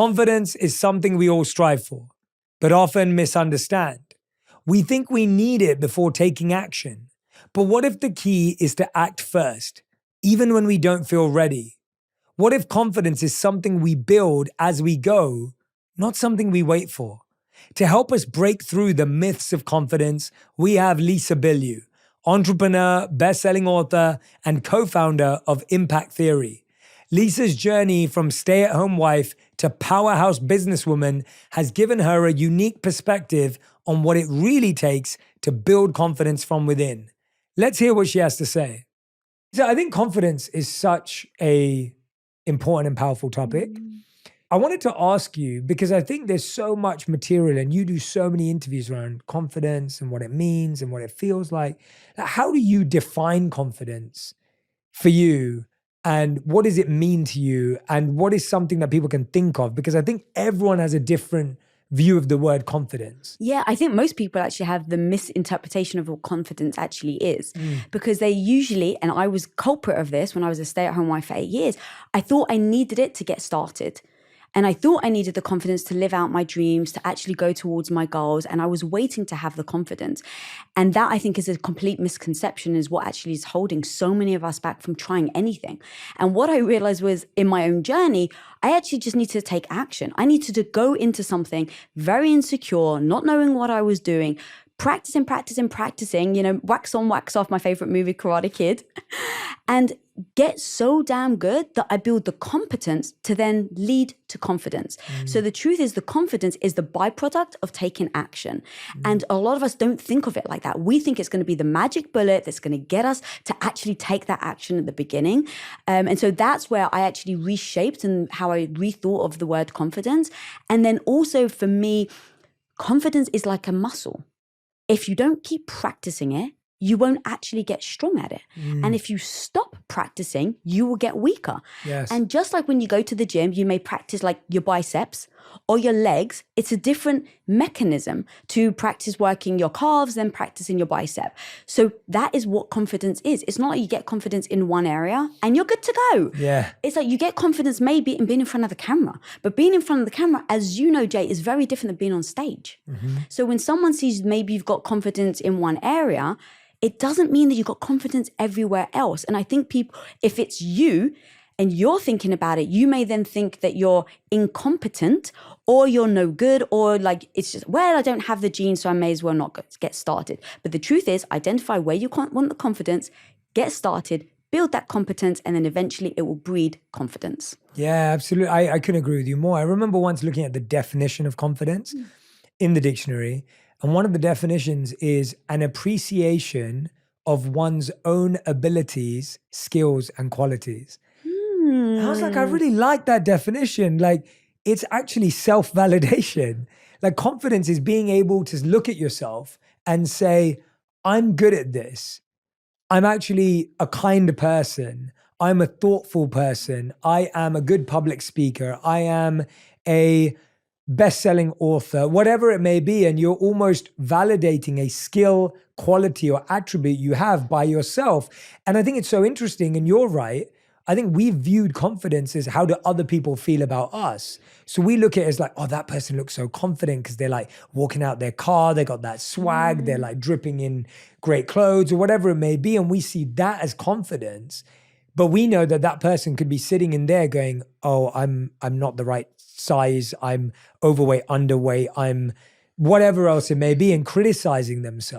Confidence is something we all strive for, but often misunderstand. We think we need it before taking action. But what if the key is to act first, even when we don't feel ready? What if confidence is something we build as we go, not something we wait for? To help us break through the myths of confidence, we have Lisa Bilyeu, entrepreneur, best-selling author, and co-founder of Impact Theory. Lisa's journey from stay-at-home wife to powerhouse businesswoman has given her a unique perspective on what it really takes to build confidence from within. Let's hear what she has to say. So I think confidence is such an important and powerful topic. I wanted to ask you, because I think there's so much material and you do so many interviews around confidence and what it means and what it feels like. How do you define confidence for you? And what does it mean to you? And what is something that people can think of? Because I think everyone has a different view of the word confidence. Yeah, I think most people actually have the misinterpretation of what confidence actually is. Because they usually, and I was culprit of this when I was a stay-at-home wife for 8 years, I thought I needed it to get started. And I thought I needed the confidence to live out my dreams, to actually go towards my goals. And I was waiting to have the confidence. And that, I think, is a complete misconception, is what actually is holding so many of us back from trying anything. And what I realized was, in my own journey, I actually just needed to take action. I needed to go into something very insecure, not knowing what I was doing, practicing, wax on, wax off, my favorite movie, Karate Kid, and get so damn good that I build the competence to then lead to confidence. So the truth is, the confidence is the byproduct of taking action. And a lot of us don't think of it like that. We think it's going to be the magic bullet that's going to get us to actually take that action at the beginning. And so that's where I actually reshaped and how I rethought of the word confidence. And then also for me, confidence is like a muscle. If you don't keep practicing it, you won't actually get strong at it. And if you stop practicing, you will get weaker. Yes. And just like when you go to the gym, you may practice like your biceps or your legs. It's a different mechanism to practice working your calves than practicing your bicep. So that is what confidence is. It's not like you get confidence in one area and you're good to go. Yeah. It's like you get confidence maybe in being in front of the camera. But being in front of the camera, as you know, Jay, is very different than being on stage. So when someone sees maybe you've got confidence in one area, it doesn't mean that you've got confidence everywhere else. And I think people, if it's you and you're thinking about it, you may then think that you're incompetent or you're no good, or like it's just, well, I don't have the genes, so I may as well not get started. But the truth is, identify where you want the confidence, get started, build that competence, and then eventually it will breed confidence. Yeah, absolutely. I couldn't agree with you more. I remember once looking at the definition of confidence in the dictionary. And one of the definitions is an appreciation of one's own abilities, skills, and qualities. And I was like, I really like that definition. Like, it's actually self-validation. Like, confidence is being able to look at yourself and say, I'm good at this. I'm actually a kind person. I'm a thoughtful person. I am a good public speaker. I am a best-selling author, whatever it may be, and you're almost validating a skill, quality, or attribute you have by yourself. And I think it's so interesting, and you're right. I think we've viewed confidence as how do other people feel about us. So we look at it as like, oh, that person looks so confident because they're like walking out their car, they got that swag, they're like dripping in great clothes or whatever it may be. And we see that as confidence. But we know that that person could be sitting in there going, oh, I'm not the right size, I'm overweight, underweight, I'm whatever else it may be, and criticizing themselves.